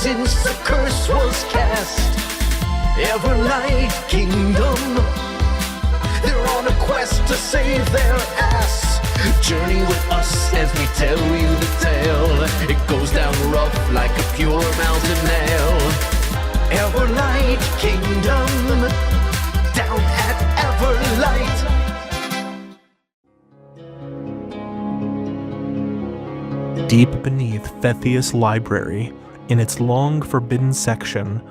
since the curse was cast. Everlight Kingdom, they're on a quest to save their ass. Journey with us as we tell you the tale. It goes down rough like a pure mountain nail. Everlight Kingdom, down at Everlight. Deep beneath Fetheas Library, in its long forbidden section,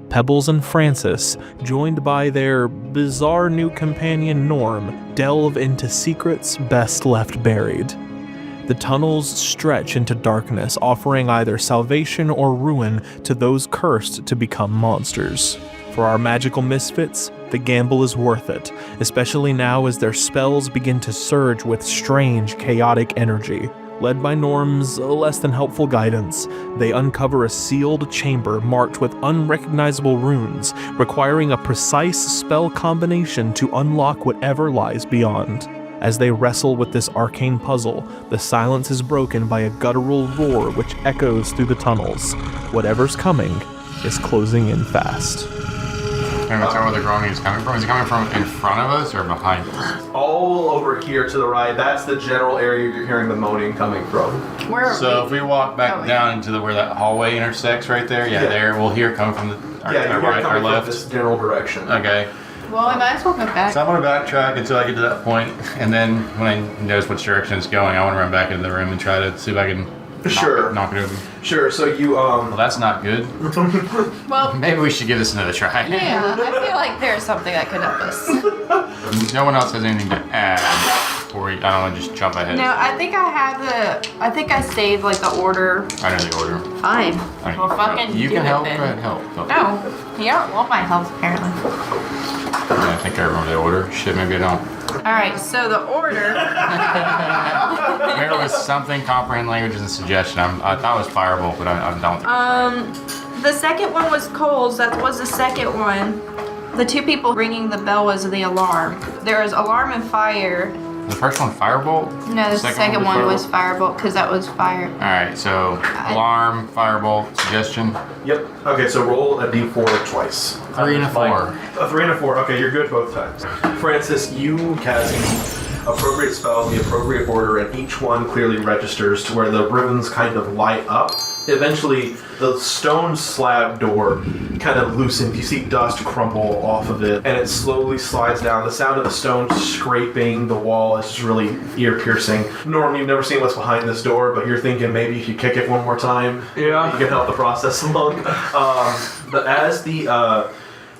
Pebbles and Francis, joined by their bizarre new companion Norm, delve into secrets best left buried. The tunnels stretch into darkness, offering either salvation or ruin to those cursed to become monsters. For our magical misfits, the gamble is worth it, especially now as their spells begin to surge with strange, chaotic energy. Led by Norm's less than helpful guidance, they uncover a sealed chamber marked with unrecognizable runes, requiring a precise spell combination to unlock whatever lies beyond. As they wrestle with this arcane puzzle, the silence is broken by a guttural roar which echoes through the tunnels. Whatever's coming is closing in fast. Can we tell where the groaning is coming from? Is it coming from in front of us or behind us? All over here to the right, that's the general area you're hearing the moaning coming from. Where are So we? if we walk back down into where that hallway intersects right there, there, we'll hear it coming from our You're right or coming left. from this general direction. Okay. Well, we might as well go back. So I'm going to backtrack until I get to that point, and then when I notice which direction it's going, I want to run back into the room and try to see if I can knock it open. Sure, so you, Well, that's not good. Well, Maybe we should give this another try. yeah, I feel like there's something that could help us. No one else has anything to add, or I don't want to just jump ahead. No, I think I saved like the order. I know the order. Fine. Alright, Well, fucking you do can it help. then. Go ahead, help. No, you don't want my help apparently. I think I remember the order. Shit, maybe I don't. Alright, so the order. There was something comprehend languages and suggestion. I thought it was Firebolt, but I don't think it's right. The second one was Cole's. That was the second one. The two people ringing the bell was the alarm. There was alarm and fire. The first one, Firebolt? No, the second one was Firebolt because that was fire. Alright, so alarm, Firebolt, suggestion. Yep. Okay, so roll a d4 twice. 3 and a 4. A 3 and a 4. Okay, you're good both times. Francis, you cast the appropriate spell in the appropriate order, and each one clearly registers to where the ribbons kind of light up. Eventually, the stone slab door kind of loosens. You see dust crumble off of it, and it slowly slides down. The sound of the stone scraping the wall is just really ear-piercing. Norm, you've never seen what's behind this door, but you're thinking maybe if you kick it one more time, you can help the process along. But as the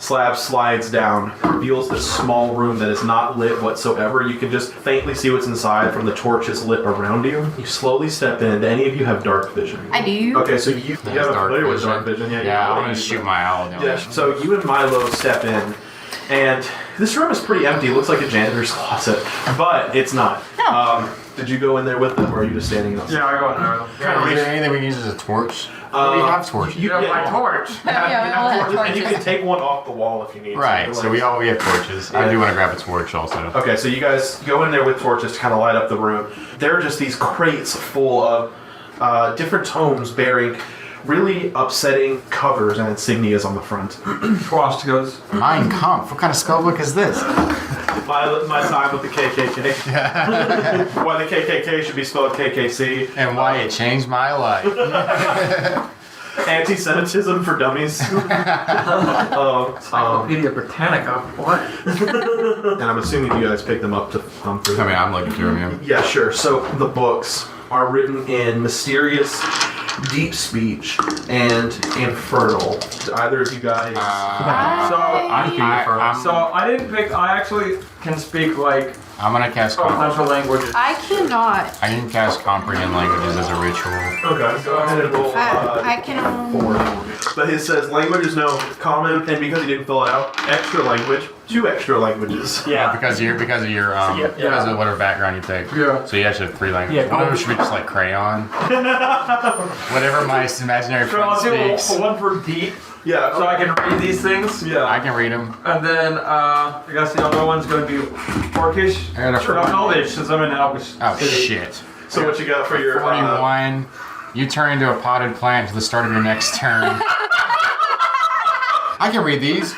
slab slides down, reveals this small room that is not lit whatsoever. You can just faintly see what's inside from the torches lit around you. You slowly step in. Do any of you have dark vision? I do. Okay, so you have familiar with dark vision. Yeah, I'm going to shoot my owl. Yeah, so you and Milo step in, and this room is pretty empty. It looks like a janitor's closet, but it's not. No. Did you go in there with them, or are you just standing outside? Yeah, I go in there. Is there anything we can use as a torch? We have torches. You have my torch. You have torches, and you torches. can take one off the wall if you need to. Right, so we have torches. I do want to grab a torch also. Okay, so you guys go in there with torches to kind of light up the room. There are just these crates full of different tomes bearing really upsetting covers and insignias on the front. Swastikas. Mein Kampf. What kind of spellbook is this? My time with the KKK. Why the KKK should be spelled KKC. And why it changed my life. Anti-Semitism for dummies. Encyclopedia Britannica. What? And I'm assuming you guys picked them up to through. I mean, I'm looking through them. Yeah, sure. So the books are written in mysterious, deep speech and infernal. Do either of you guys? I didn't pick. I actually can speak like I'm going to cast central languages. I cannot. I can cast comprehend languages as a ritual. Okay, go ahead and roll. I can. 4. But it says language is no common, and because he didn't fill it out, extra language, 2 extra languages. Yeah, because of your because of whatever background you take. Yeah. So you actually have 3 languages. Yeah, One of them should be just like crayon. Whatever my imaginary friend speaks. One for deep, Yeah. so I can read these things. Yeah. I can read them. And then I guess the other one's going to be Orcish. I got a Sure, Elvish, since I'm in Elvish. Oh shit. So what you got for your? 41 You turn into a potted plant to the start of your next turn. I can read these.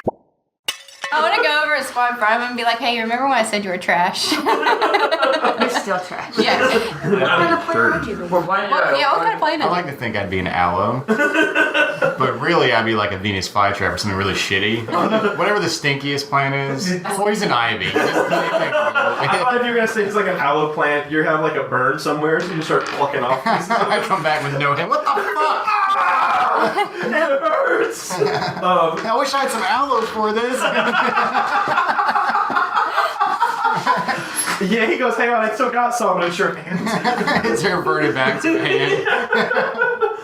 I want to go over and spawn in front of him and be like, hey, you remember when I said you were trash? You're still trash. Yes. What kind of player are you? What kind of plane I is like to think I'd be an aloe. But really, I'd be like a Venus flytrap or something really shitty. Whatever the stinkiest plant is. Poison ivy. I thought if you were going to say it's like an aloe plant, you have like a burn somewhere, so you just start plucking off pieces. I come back with no head. What the fuck? It hurts! I wish I had some aloe for this. Yeah, he goes, hang on, I still got some, and it's your hand. It's reverted back to hand.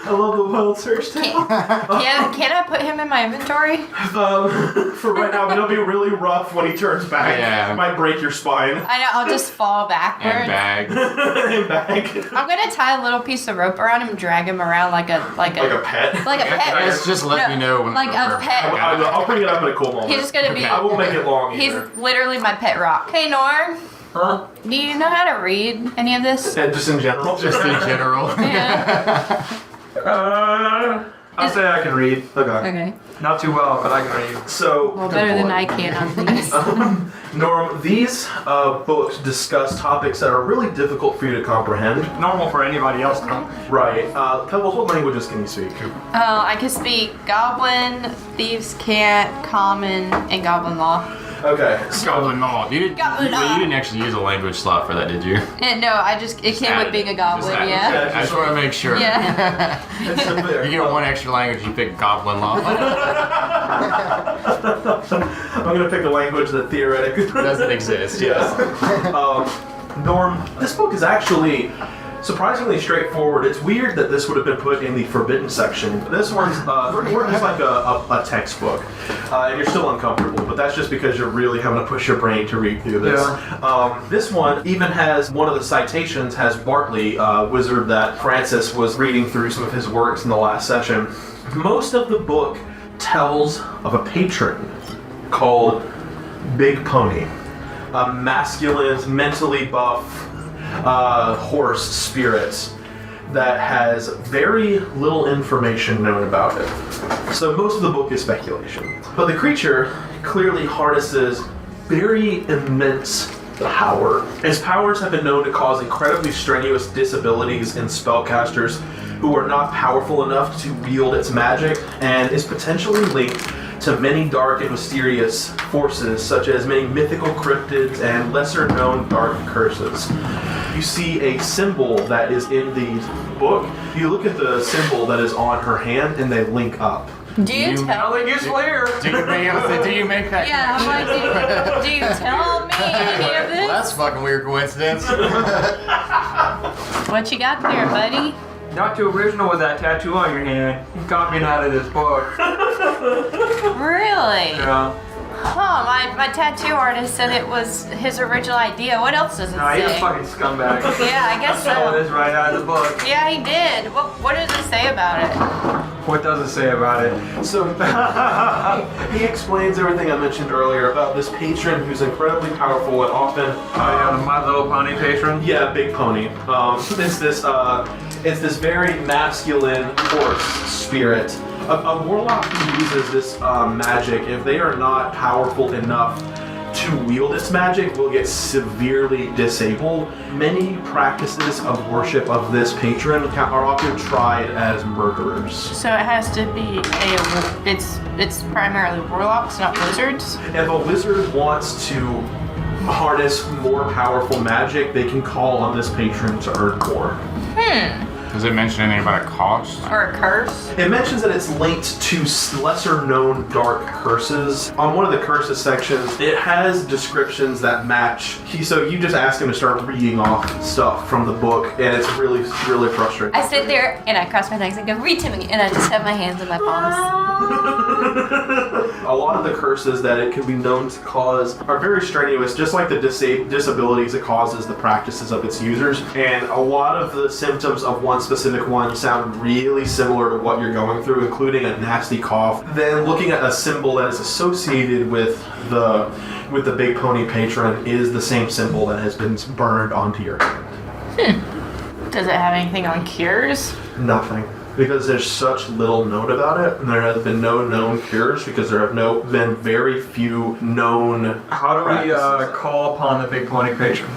I love the wild search tale. Can I put him in my inventory? For right now, but it'll be really rough when he turns back. Yeah. It might break your spine. I know, I'll just fall backwards. And bag. And back. I'm gonna tie a little piece of rope around him and drag him around like a Like a pet. Like a pet. Guys, just let me know when like a pet. I'll bring it up in a cool moment. He's just gonna be. I won't make it long He's either. literally my pet rock. Hey Norm, Huh? do you know how to read any of this? And just in general. Just in general. Yeah. I'll say I can read. Okay. Okay. Not too well, but I can read. So, Well, better than I can on these. Norm, these books discuss topics that are really difficult for you to comprehend. Normal for anybody else, though. Right. Pebbles, what languages can you speak? I can speak Goblin, Thieves' Cant, Common, and Goblin Law. Okay. Goblin Law. You didn't actually use a language slot for that, did you? And no, it came with being a goblin, yeah. I just want to make sure. Yeah. You get one extra language, you pick Goblin Law. I'm going to pick a language that theoretically Doesn't exist, yes. Norm, this book is actually surprisingly straightforward. It's weird that this would have been put in the forbidden section. This one's more just like a textbook, and you're still uncomfortable, but that's just because you're really having to push your brain to read through this. Yeah. This one even has, one of the citations has Bartley, wizard that Francis was reading through some of his works in the last session. Most of the book tells of a patron called Big Pony, a masculine, mentally buff horse spirit that has very little information known about it. So most of the book is speculation. But the creature clearly harnesses very immense power. Its powers have been known to cause incredibly strenuous disabilities in spellcasters who are not powerful enough to wield its magic, and is potentially linked to many dark and mysterious forces, such as many mythical cryptids and lesser-known dark curses. You see a symbol that is in the book. You look at the symbol that is on her hand, and they link up. Do you tell me? It's clear. Do you make that Yeah, I'm like, do you tell me any of Well, that's this? a fucking weird coincidence. What you got there, buddy? Not too original with that tattoo on your hand. You copied out of this book. Really? Yeah. Huh, my tattoo artist said it was his original idea. What else does it No, he's a say? fucking scumbag. Yeah, I guess Stole so. this right out of the book. Yeah, he did. What does it say about it? What does it say about it? So he explains everything I mentioned earlier about this patron who's incredibly powerful and often The My Little Pony patron. yeah, Big Pony. It's this very masculine horse spirit. A warlock who uses this magic, if they are not powerful enough to wield its magic, will get severely disabled. Many practices of worship of this patron are often tried as murderers. So it has to be it's primarily warlocks, not wizards. If a wizard wants to harness more powerful magic, they can call on this patron to earn more. Does it mention anything about a cost? Or a curse. It mentions that it's linked to lesser known dark curses. On one of the curses sections, it has descriptions that match. So you just ask him to start reading off stuff from the book, and it's really, really frustrating. I sit there and I cross my legs and go, read to me, and I just have my hands in my palms. A lot of the curses that it can be known to cause are very strenuous, just like the disabilities it causes the practices of its users. And a lot of the symptoms of one specific one sound really similar to what you're going through, including a nasty cough. Then looking at a symbol that is associated with the Big Pony patron is the same symbol that has been burned onto your hand. Does it have anything on cures? Nothing. Because there's such little known about it, and there have been no known cures because there have been very few known. How do we call upon the big pointing patron?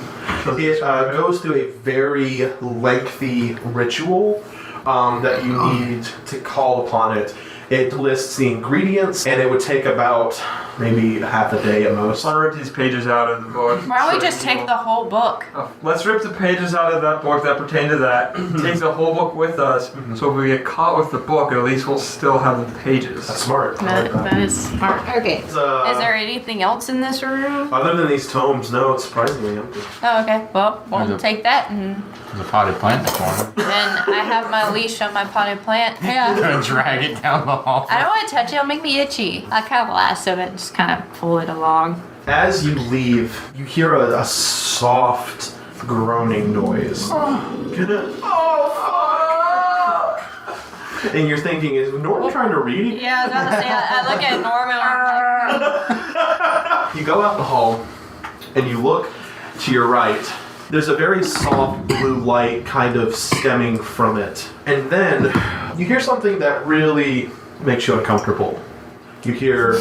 It goes through a very lengthy ritual that you need to call upon it. It lists the ingredients, and it would take about maybe half a day at most. I'll rip these pages out of the book. Why don't we just take the whole book? Let's rip the pages out of that book that pertain to that. Take the whole book with us, so if we get caught with the book, at least we'll still have the pages. That's smart. That is smart. Okay. Is Is there anything else in this room? Other than these tomes, no, it's surprisingly empty. Oh, okay. Well, we'll There's a- take that, and There's a potted plant in the corner. then I have my leash on my potted plant. Yeah. Gonna drag it down the hall. I don't want to touch it. It'll make me itchy. I kind of lasso it and just kind of pull it along. As you leave, you hear a soft groaning noise. And you're thinking, is Norm trying to read? Yeah, I was about to say, I look at Norman and I'm like, You go out the hall, and you look to your right. There's a very soft blue light kind of stemming from it. And then you hear something that really makes you uncomfortable. You hear...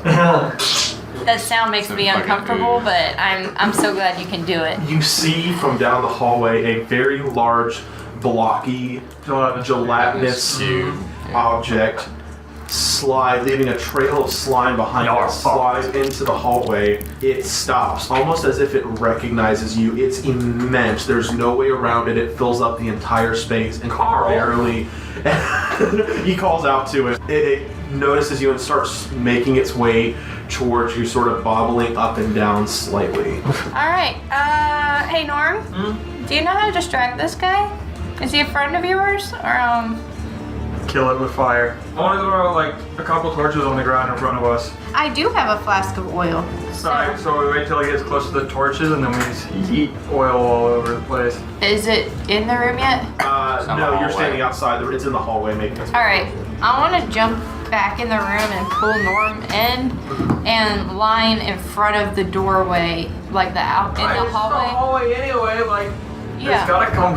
that sound makes me fucking uncomfortable, weird. but I'm so glad you can do it. You see from down the hallway a very large, blocky, gelatinous Dude. object slide, leaving a trail of slime behind it, slide into the hallway. It stops, almost as if it recognizes you. It's immense. There's no way around it. It fills up the entire space and barely. He calls out to it. It notices you and starts making its way towards you, sort of bobbling up and down slightly. All right. Hey Norm. Do you know how to distract this guy? Is he a friend of yours, or Kill it with fire. I want to throw like a couple torches on the ground in front of us. I do have a flask of oil. Alright, so we wait till he gets close to the torches and then we just heat oil all over the place. Is it in the room yet? No, you're standing outside. It's in the hallway making its way. All right. I want to jump back in the room and pull Norm in and line in front of the doorway, like in the The hallway. hallway anyway, like, Yeah. it's gotta come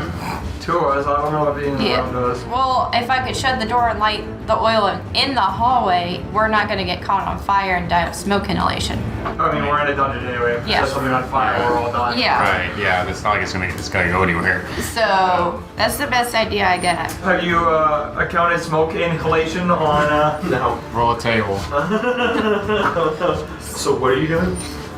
to us. I don't know if being around us. Well, if I could shut the door and light the oil in the hallway, we're not going to get caught on fire and die of smoke inhalation. I mean, we're in a dungeon anyway. If we Yeah. set something on fire, we're all dying. Yeah. Right, yeah, it's not like it's gonna go anywhere. So that's the best idea I got. Have you accounted smoke inhalation on? No. Roll a table. So what are you doing?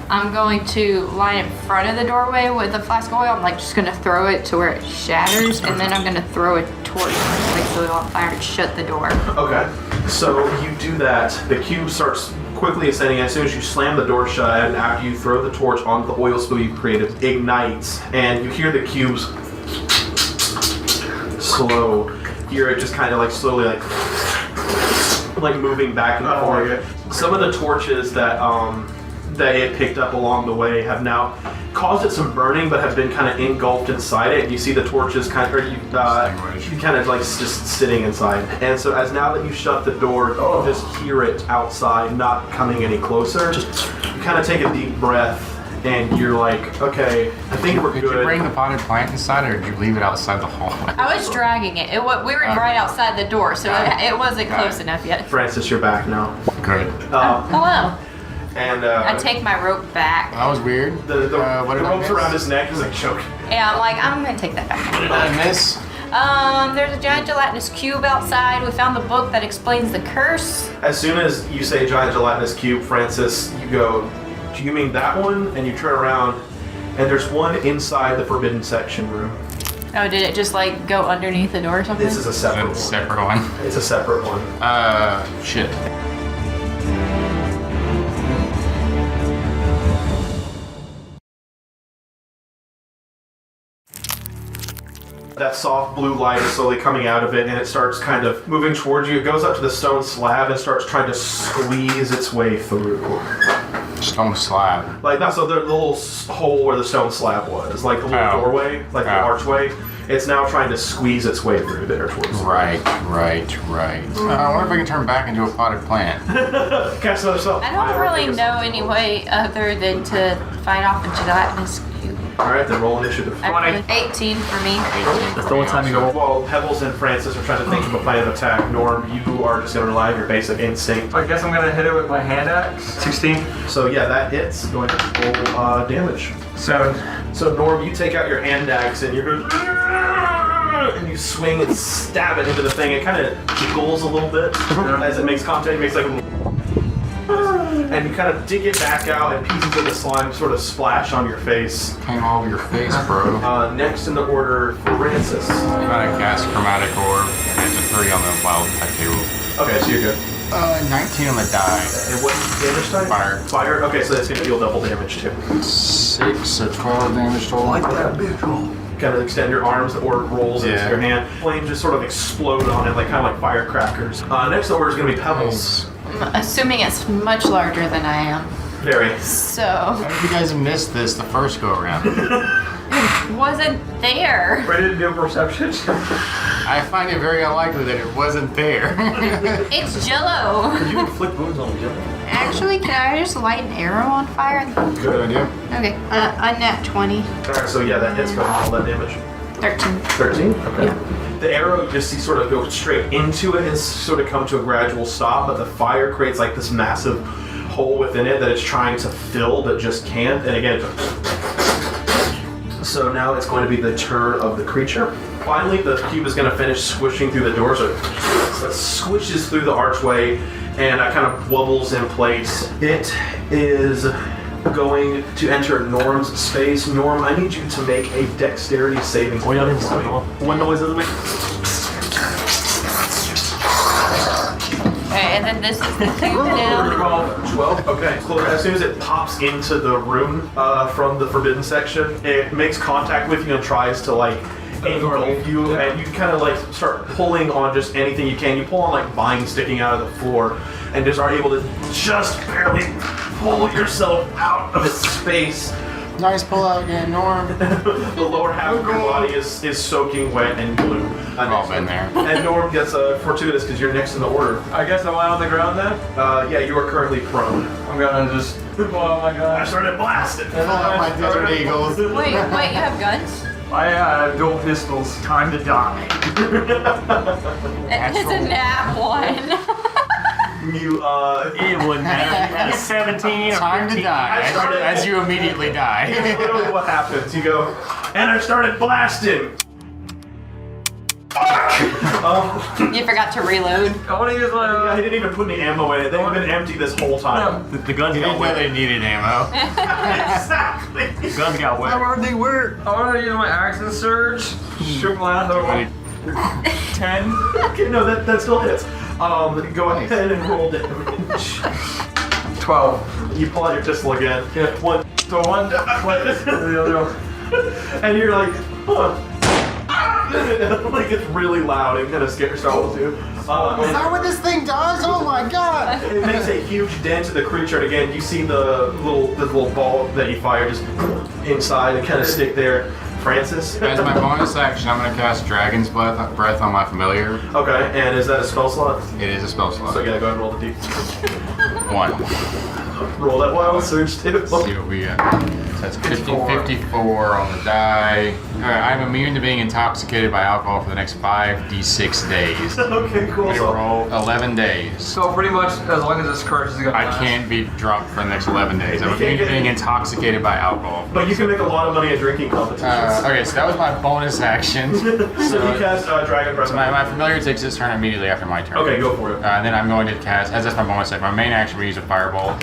I'm going to line in front of the doorway with a flask of oil. I'm like just going to throw it to where it shatters, and then I'm going to throw a torch like the oil on fire and shut the door. Okay. So you do that. The cube starts quickly ascending. As soon as you slam the door shut, and after you throw the torch onto the oil spill you've created, ignites, and you hear the cubes slow. You hear it just kind of like slowly like moving back and forth. Some of the torches that they had picked up along the way have now caused it some burning, but have been kind of engulfed inside it. You see the torches kind of, you kind of like just sitting inside. And so as now that you shut the door, you just hear it outside, not coming any closer. You kind of take a deep breath, and you're like, okay, I think we're Did you good. bring the potted plant inside, or did you leave it outside the hallway? I was dragging it. We were right outside the door, so it wasn't Got close it. enough yet. Francis, you're back now. Good. Hello. And I take my rope back. That was weird. the what did I rope's miss? around his neck is like choking. Yeah, I'm like, I'm gonna take that back. What did I miss? There's a giant gelatinous cube outside. We found the book that explains the curse. As soon as you say giant gelatinous cube, Francis, you go, do you mean that one? And you turn around, and there's one inside the forbidden section room. Oh, did it just like go underneath the door or something? This is a separate That's a one. separate one. It's a separate one. Shit. That soft blue light is slowly coming out of it, and it starts kind of moving towards you. It goes up to the stone slab and starts trying to squeeze its way through. Stone slab. Like, not so the little hole where the stone slab was, like the little Oh. doorway, like the Oh. archway. It's now trying to squeeze its way through there towards you. Right. I wonder if I can turn back into a potted plant. Cast another spell. I don't really know any way other than to fight off a gelatinous 2. Alright, then roll initiative. 18 for me. That's the one time you go. While Pebbles and Francis are trying to think of a plan of attack, Norm, you are just going to rely on your basic instinct. I guess I'm gonna hit it with my hand axe. 16. So yeah, that hits. Going to roll damage. 7. So Norm, you take out your hand axe and you're going and you swing and stab it into the thing. It kind of jiggles a little bit as it makes contact. It makes like a and you kind of dig it back out, and pieces of the slime sort of splash on your face. Came all over your face, bro. Next in the order, Francis. I'm gonna cast Chromatic Orb, and it's a 3 on the wild type table. Okay, so you're good. 19 on the die. And what damage type? Fire. Fire? Okay, so that's going to deal double damage too. 6, so 12 damage total. Kind of extend your arms, the orb rolls into your hand. Flames just sort of explode on it, like kind of like firecrackers. Next order is going to be Pebbles. I'm assuming it's much larger than I am. Very. So, How did you guys miss this the first go around? it wasn't there. Ready to do perception? I find it very unlikely that it wasn't there. It's Jello. You inflict wounds on the Actually, can I just light an arrow on fire? Good idea. Okay, a nat 20. Alright, so yeah, that hits. Go ahead and roll that damage. 13. 13? Okay. The arrow you just see sort of go straight into it and sort of come to a gradual stop, but the fire creates like this massive hole within it that it's trying to fill but just can't. And again, so now it's going to be the turn of the creature. Finally, the cube is going to finish squishing through the door, so it squishes through the archway and kind of wobbles in place. It is going to enter Norm's space. Norm, I need you to make a dexterity saving throw. What noise does it make? Okay, and then this is the thing down. 12. Okay. So as soon as it pops into the room from the forbidden section, it makes contact with you and tries to like engulf you, and you kind of like start pulling on just anything you can. You pull on like vines sticking out of the floor, and just are able to just barely pull yourself out of its space. Nice pull out again, Norm. The lower half of your body is soaking wet and blue. We've all been there. And Norm gets fortuitous because you're next in the order. I guess I'm on the ground then? Yeah, you are currently prone. I'm gonna just. Oh my I god. started blasting. Pull out my desert eagles. Wait, you have guns? I have dual pistols. Time to die. It's a nat 1. You It wouldn't matter. At 17 or Time to 15. die, as you immediately die. literally what happens. You go, and I started blasting. You forgot to reload. I want to use my. I didn't even put any ammo in it. They've been empty this whole time. The guns You got didn't know wet. they needed ammo. Exactly. The guns got wet. hard they were. I want to use my action surge. Shoot my ass over. 10. Okay, no, that still hits. Go ahead and roll damage. 12. You pull out your pistol again. Yeah. One, So one. and you're like, huh. Like it's really loud and kind of startles you. Is that what this thing does? Oh my god! It makes a huge dent to the creature, and again, you see the little ball that you fired just inside and kind of stick there. Francis? As my bonus action, I'm going to cast Dragon's Breath on my familiar. Okay, and is that a spell slot? It is a spell slot. So yeah, go ahead and roll the d. 1. Roll that wild surge too. Let's see what we got. So that's 54 on the die. Alright, I'm immune to being intoxicated by alcohol for the next 5d6 days. Okay, cool. We So, roll 11 days. So pretty much, as long as this curse is gonna. I last. can't be drunk for the next 11 days. I'm immune to being intoxicated by alcohol. but you can make a lot of money at drinking competitions. Okay, so that was my bonus action. So you cast Dragon Breath. My familiar takes this turn immediately after my turn. Okay, go for it. And then I'm going to cast, as that's my bonus action, my main action, we use a fireball.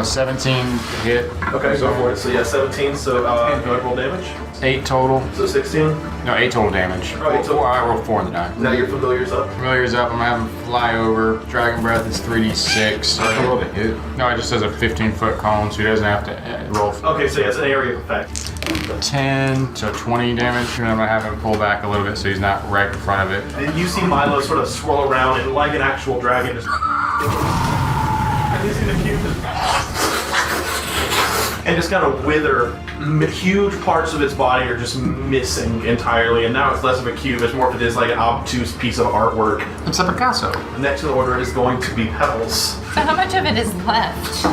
17 hit. Okay, go for it. So yeah, 17. So go ahead and roll damage. 8 total. So 16. No, 8 total damage. Oh, 8 total. I rolled 4 on the die. Now your familiar's up. Familiar's up. I'm gonna have him fly over. Dragon Breath is 3d6. I rolled a hit. No, it just says a 15-foot cone, so he doesn't have to roll. Okay, so yeah, it's an area of effect. 10, so 20 damage. And I'm gonna have him pull back a little bit so he's not right in front of it. And you see Milo sort of swirl around and like an actual dragon just and you see the cube and just kind of wither. Huge parts of its body are just missing entirely, and now it's less of a cube, it's more of it is like an obtuse piece of artwork. It's a Picasso. Next in the order is going to be Pebbles. So how much of it is left?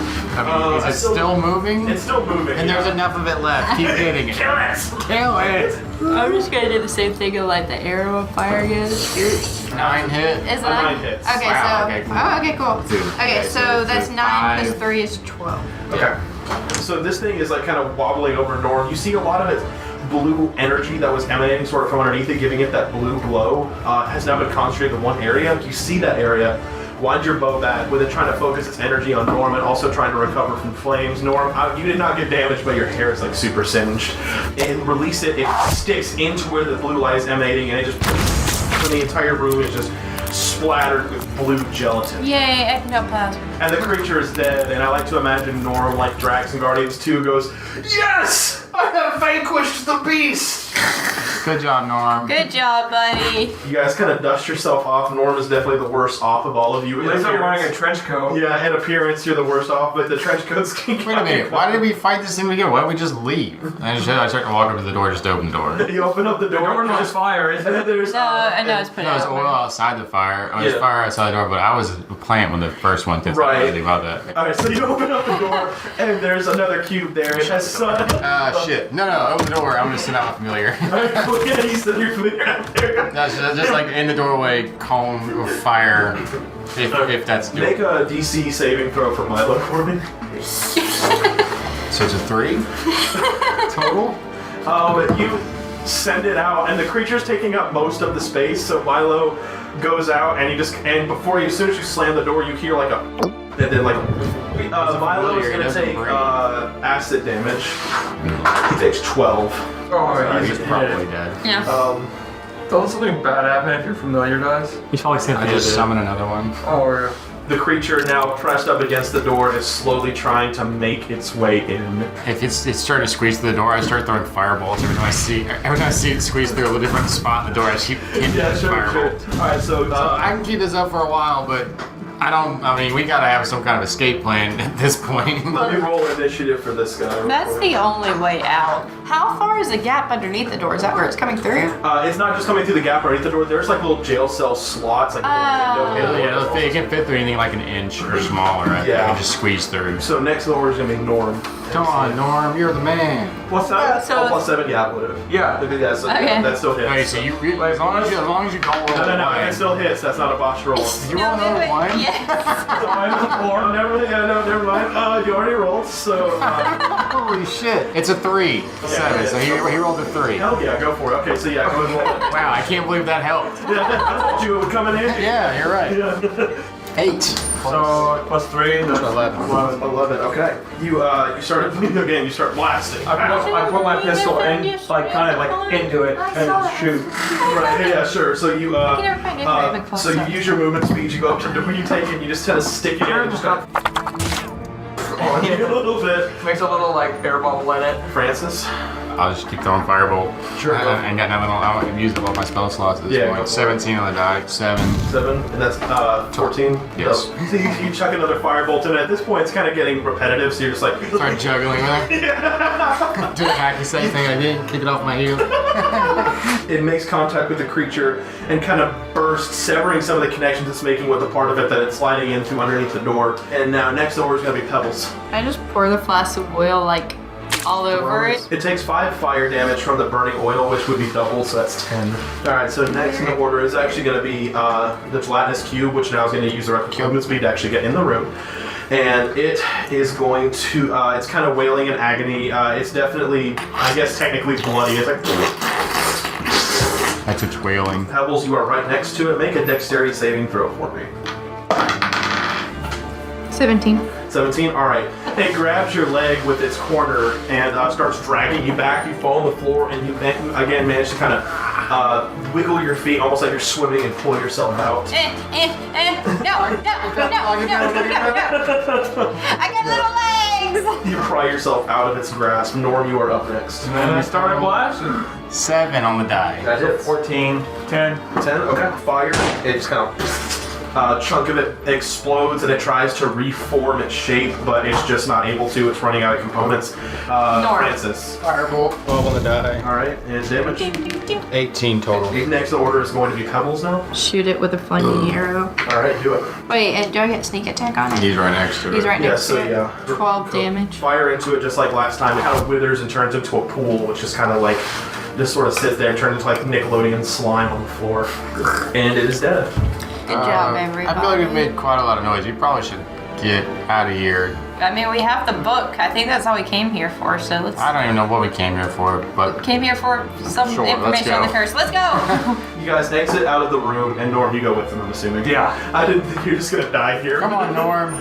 mean, is it still moving? It's still moving. And there's enough of it left. Keep hitting it. Kill it! Kill it! I'm just gonna do the same thing and light the arrow of fire again. Is 9 hit. it 9 hits. Okay, Wow, so okay, cool. oh, okay, cool. Dude, Okay, so that's 9 plus 5. 3 is 12. Okay. So this thing is like kind of wobbling over Norm. You see a lot of its blue energy that was emanating sort of from underneath it, giving it that blue glow, has now been concentrated in one area. You see that area. Wind your bow back with it trying to focus its energy on Norm and also trying to recover from flames. Norm, you did not get damaged, but your hair is like super singed. And release it. It sticks into where the blue light is emanating, and it just, the entire room is just splattered with blue gelatin. Yay, ectoplasm. And the creature is dead, and I like to imagine Norm, like Drax and Guardians 2, goes, "Yes! I have vanquished the beast!" Good job, Norm. Good job, buddy. You guys kind of dust yourself off. Norm is definitely the worst off of all of you. At least I'm wearing a trench coat. Yeah, in appearance, you're the worst off, but the trench coats can Wait a minute. Why did we fight this thing together? Why didn't we just leave? I start to walk up to the door just to open the door. You open up the The door. door was fire, isn't And it? then there's No, I know it's put No, out. there's oil outside the fire. Oh, there's Yeah. fire outside the door, but I was a plant when the first one hit. Right. Anything about that. Alright, so you open up the door, and there's another cube there. It has sun. Shit. No, open the door. I'm gonna send out my familiar. Yeah, he's the new familiar out there. That's just like in the doorway, cone of fire. If that's Make doable. a DC saving throw for Milo for me. So it's a 3 total. You send it out, and the creature's taking up most of the space. So Milo goes out, and as soon as you slam the door, you hear like a, and then like Milo is familiar, it gonna doesn't take break. acid damage. He takes 12. Oh, He's yeah. probably dead. Yeah. Don't something bad happen if your familiar dies? He's probably I just summon another one. Oh, yeah. The creature, now pressed up against the door, is slowly trying to make its way in. If it's starting to squeeze through the door, I start throwing fireballs every time I see it squeeze through a different spot in the door. I just keep hitting fireballs. All right, so I can keep this up for a while, but I mean, we gotta have some kind of escape plan at this point. let me roll initiative for this guy. real That's quick. the only way out. How far is the gap underneath the door? Is that where it's coming through? It's not just coming through the gap underneath the door. There's like little jail cell slots, like a little window. Yeah, it can fit through anything like an inch or smaller. Right? Yeah. It can just squeeze through. So next door is gonna be Norm. Come on, Norm, you're the man. What's that? So- plus 7, yeah, I would've. Yeah. Yeah, so Okay. that still hits. Okay, so as long as you don't roll No, one. it still hits. That's not a botch roll. You roll another one? Yes. Oh, never mind. You already rolled, so Holy shit! It's a 3, 7. So he rolled a 3. hell yeah, go for it. Okay, so yeah, go ahead and roll it. Wow, I can't believe that helped. Yeah, I told you it would come in handy. Yeah, you're right. Yeah. 8. So, plus 3, that's 11. 11. Okay. You start again. You start blasting. I put my pistol in, like, kind of like into it and shoot. Right. Yeah. Sure. So you can never find anything even close so you up. use your movement speed. You go up to the door. You take it. And you just kind of stick it in. And just kind of on you a little bit. Makes a little, like, air bubble in it. Francis. I'll just keep throwing fireball. Sure. I ain't got nothing. I don't use all my spell slots at this Yeah, go for point. it. 17 on the die. 7. 7, and that's 14. Yes. So you chuck another firebolt in. At this point, it's kind of getting repetitive. So you're just like. Start juggling with it. Do the hacky sack thing I did. Kick it off my heel. It makes contact with the creature and kind of bursts, severing some of the connections it's making with the part of it that it's sliding into underneath the door. And now next door is going to be Pebbles. I just pour the flask of oil like all over it. It takes 5 fire damage from the burning oil, which would be double, so that's 10. Alright, so next in the order is actually going to be the gelatinous cube, which now is going to use the rest of movement speed to actually get in the room. And it is going to, it's kind of wailing in agony. It's definitely, I guess technically bloody. It's like, That's its wailing. Pebbles, you are right next to it. Make a dexterity saving throw for me. 17. 17, alright. It grabs your leg with its corner and starts dragging you back. You fall on the floor and you again manage to kind of wiggle your feet almost like you're swimming and pull yourself out. No. I got little legs. You pry yourself out of its grasp. Norm, you are up next. And I started blasting. 7 on the die. That hits. 14, 10. 10, okay. Fire. It just kind of chunk of it explodes and it tries to reform its shape, but it's just not able to. It's running out of components. Francis. Firebolt. 12 on the die. All right, and damage. 18 total. Next in order is going to be Pebbles now. Shoot it with a flaming arrow. All right, do it. Wait, and do I get sneak attack on it? He's right next to it. He's right Yeah, next so to it. yeah. 12 damage. Fire into it just like last time. It kind of withers and turns into a pool, which is kind of like just sort of sits there and turns into like Nickelodeon slime on the floor, and it is dead. Good job, everybody. I feel like we've made quite a lot of noise. We probably should get out of here. I mean, we have the book. I think that's all we came here for, so let's... I don't even know what we came here for, but Came here for some Sure, let's information on the go. curse. Let's go! You guys exit out of the room, and Norm, you go with them, I'm assuming. Yeah. I didn't think you're just gonna die here. come on, Norm.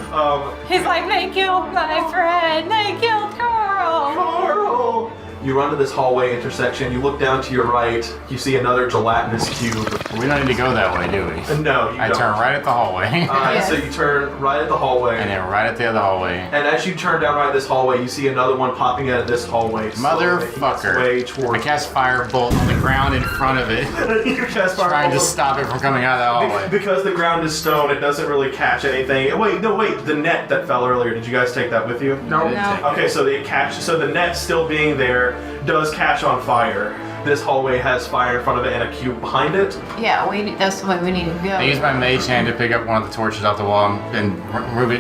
He's like, they killed my friend. They killed Carl. Carl! You run to this hallway intersection. You look down to your right. You see another gelatinous cube. We don't need to go that way, do we? No, you I don't. turn right at the hallway. Yes. So you turn right at the hallway. And then right at the other hallway. And as you turn down right this hallway, you see another one popping out of this hallway. slowly making its Motherfucker. way I towards cast Firebolt on the ground in front of it, you cast trying to Firebolt. stop it from coming out of the hallway. Because the ground is stone, it doesn't really catch anything. Wait, the net that fell earlier, did you guys take that with you? No. No. Okay, so the net still being there does catch on fire. This hallway has fire in front of it and a cube behind it. Yeah, that's the way we need to go. I use my mage hand to pick up one of the torches off the wall and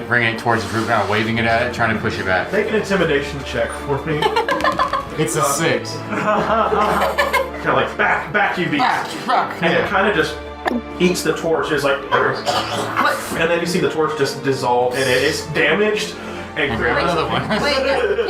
bring it towards the roof, kind of waving it at it, trying to push it back. Make an intimidation check for me. It's a 6. Kind of like back you beast. And it kind of just eats the torch. It's like, and then you see the torch just dissolve and it's damaged. And Grab another one. Wait,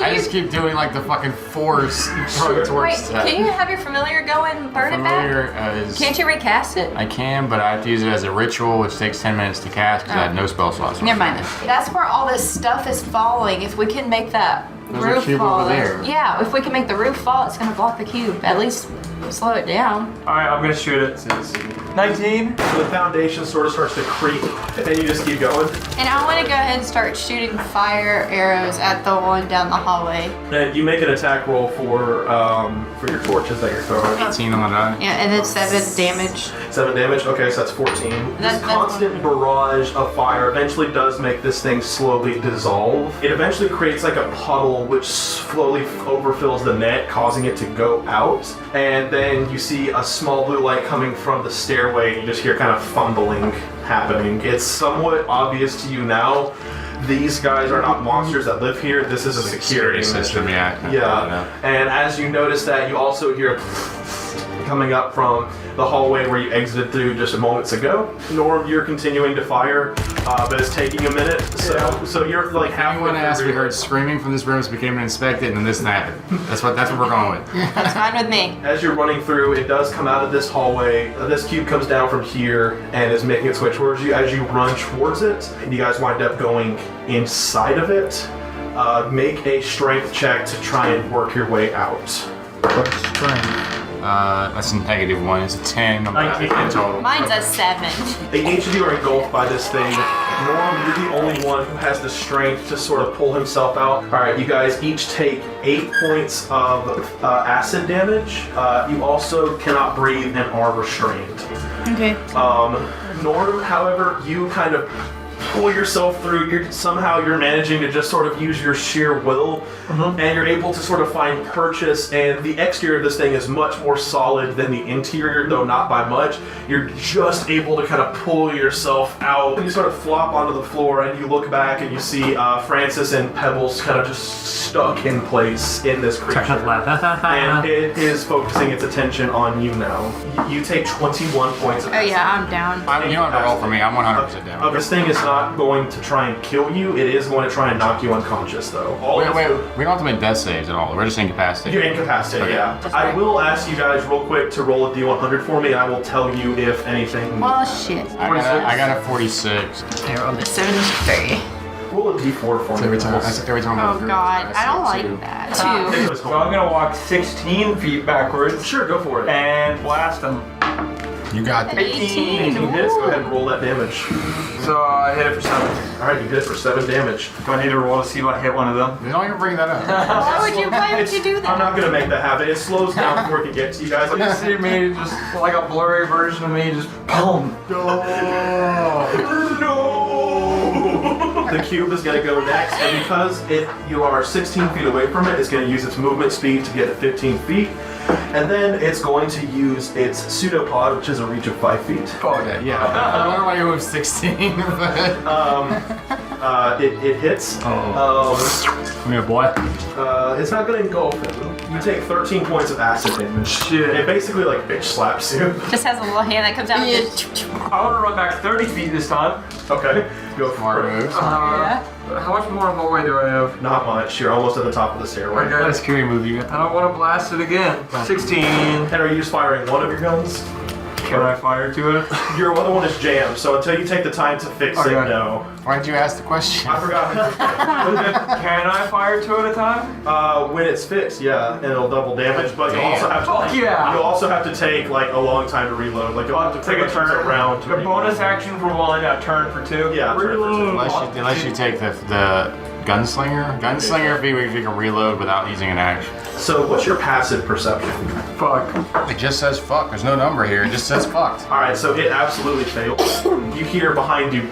I just keep doing like the fucking force throwing torches at it. can you have your familiar go and burn it Familiar back? is... Can't you recast it? I can, but I have to use it as a ritual, which takes 10 minutes to cast because I have no spell slots. Never mind. That's where all this stuff is falling. If we can make that There's a roof cube fall. over there. Yeah, if we can make the roof fall, it's gonna block the cube. At least slow it down. Alright, I'm gonna shoot it. 19. so the foundation sort of starts to creak, and then you just keep going. And I want to go ahead and start shooting fire arrows at the one down the hallway. And you make an attack roll for your torches that you're throwing. 18 on the die. Yeah, and then 7 damage. 7 damage? Okay, so that's 14. This constant barrage of fire eventually does make this thing slowly dissolve. It eventually creates like a puddle which slowly overfills the net, causing it to go out. And then you see a small blue light coming from the stairway, and you just hear kind of fumbling happening. It's somewhat obvious to you now. These guys are not monsters that live here. This is a security system, yeah. Yeah, and as you notice that, you also hear coming up from the hallway where you exited through just moments ago. Norm, you're continuing to fire, but it's taking a minute. So you're like halfway Anyone asked, we through. heard screaming from this room as we came and inspected, and then this happened. That's what we're going with. That's fine with me. As you're running through, it does come out of this hallway. This cube comes down from here and is making its way towards you. As you run towards it, you guys wind up going inside of it. Make a strength check to try and work your way out. That's a -1. It's a 10 on the in total. Mine's a 7. Each of you are engulfed by this thing. Norm, you're the only one who has the strength to sort of pull himself out. All right, you guys each take 8 points of acid damage. You also cannot breathe and are restrained. Okay. Norm, however, you kind of pull yourself through. Somehow you're managing to just sort of use your sheer will, and you're able to sort of find purchase. And the exterior of this thing is much more solid than the interior, though not by much. You're just able to kind of pull yourself out. And you sort of flop onto the floor, and you look back and you see Francis and Pebbles kind of just stuck in place in this creature. And it is focusing its attention on you now. You take 21 points of Oh yeah, I'm down. You don't have to roll for me. I'm 100% down. This thing is not going to try and kill you. It is going to try and knock you unconscious, though. Wait. We don't have to make death saves at all. We're just incapacitated. You're incapacitated, yeah. I will ask you guys real quick to roll a D100 for me, and I will tell you if anything. Well, shit. I got a 46. I rolled a 73. Roll a D4 for me. Every time. Oh god, I don't like that. 2. So I'm gonna walk 16 feet backwards Sure, go for it. and blast them. You got this. 18 hits. Go ahead and roll that damage. So I hit it for 7. Alright, you hit it for 7 damage. Do I need to roll to see if I hit one of them? Don't even bring that up. Why would you do that? I'm not going to make that happen. It slows down before it can get to you guys. You see me just like a blurry version of me, just boom. The cube is going to go next, and because you are 16 feet away from it, it's going to use its movement speed to get to 15 feet. And then it's going to use its pseudopod, which is a reach of 5 feet. Okay, yeah. I wonder why you move 16. It hits. Come here, boy. It's not going to engulf him. You take 13 points of acid damage. Shit. It basically like bitch slaps you. Just has a little hand that comes out and just... I want to run back 30 feet this time. Okay, go Smart for it. moves. How much more hallway do I have? Not much. You're almost at the top of the stairway. Okay. What a scary move you got. I don't want to blast it again. 16. And are you just firing one of your guns? Can I fire to it? Your other one is jammed, so until you take the time to fix it, Okay. no. Why'd you ask the question? I forgot. Can I fire 2 at a time? When it's fixed, yeah, and it'll double damage, but you also have to. Fuck yeah! You also have to take like a long time to reload. Like you'll have to Take a turn around. The bonus action for 1, a turn for 2. Yeah. Unless you take the gunslinger. Gunslinger, if you can reload without using an action. So what's your passive perception? Fuck. It just says fuck. There's no number here. It just says fucked. All right, so it absolutely fails. You hear behind you.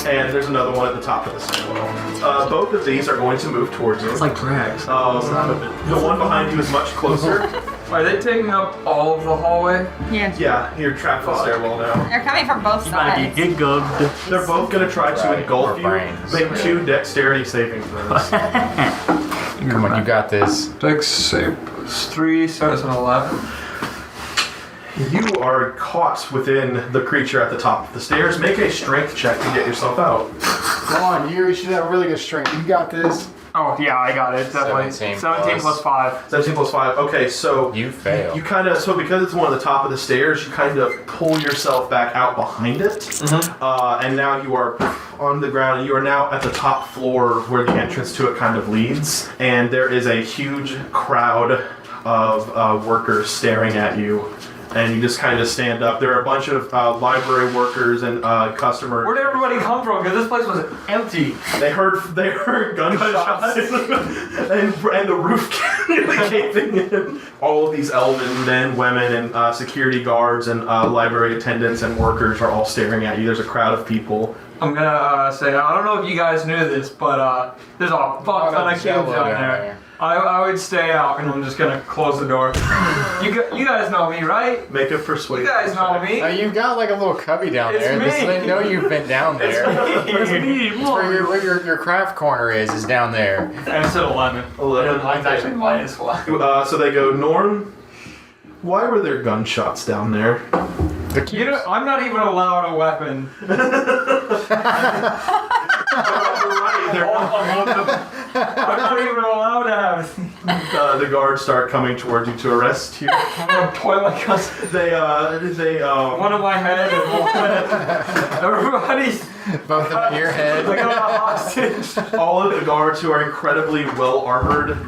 And there's another one at the top of the stairwell. Both of these are going to move towards you. It's like drags. The one behind you is much closer. Are they taking up all of the hallway? Yeah. Yeah, you're trapped in the stairwell now. They're coming from both sides. They're both going to try to engulf you. brains. Make 2 dexterity saving throws. Come on, you got this. Dex save plus 3, so it's an 11. You are caught within the creature at the top of the stairs. Make a strength check to get yourself out. Come on, you should have really good strength. You got this. Oh, yeah, I got it. Definitely. 17 plus 5. 17 plus 5. Okay, so You fail. you kind of, so because it's one of the top of the stairs, you kind of pull yourself back out behind it. And now you are on the ground, and you are now at the top floor where the entrance to it kind of leads. And there is a huge crowd of workers staring at you. And you just kind of stand up. There are a bunch of library workers and customers. Where did everybody come from? Because this place was empty. They heard gunshots and the roof caving in. All of these elven men, women, and security guards and library attendants and workers are all staring at you. There's a crowd of people. I'm gonna say, I don't know if you guys knew this, but there's a fuck ton of kids down there. I would stay out, and I'm just gonna close the door. You guys know me, right? Make a persuasion. You guys know me. You've got like a little cubby down It's there. me. They know you've been down there. It's me. Where your craft corner is down there. And it's at 11. 11. Mine's actually -1. So they go, Norm, why were there gunshots down there? You know, I'm not even allowed a weapon. I'm not even allowed to have. The guards start coming towards you to arrest you. I'm gonna point my gun. They One on my head and one head. Everybody's Both of your head. like a hostage. all of the guards who are incredibly well armored.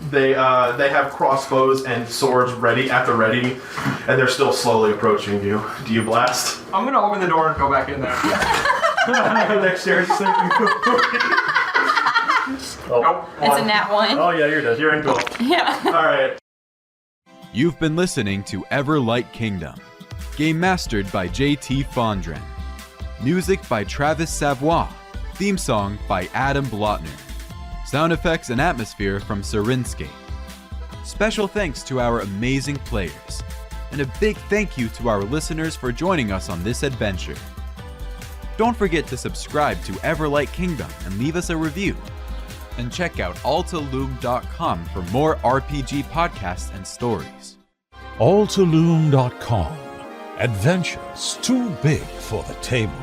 They have crossbows and swords ready at the ready, and they're still slowly approaching you. Do you blast? I'm gonna open the door and go back in there. Dexterity saving throw. Nope. It's a nat 1. Oh yeah, you're dead. You're engulfed. Yeah. All right. You've been listening to Everlight Kingdom. Game mastered by JT Fondren. Music by Travis Savoy. Theme song by Adam Blotner. Sound effects and atmosphere from Sirinscape. Special thanks to our amazing players. And a big thank you to our listeners for joining us on this adventure. Don't forget to subscribe to Everlight Kingdom and leave us a review. And check out altaloom.com for more RPG podcasts and stories. Altaloom.com. Adventures too big for the table.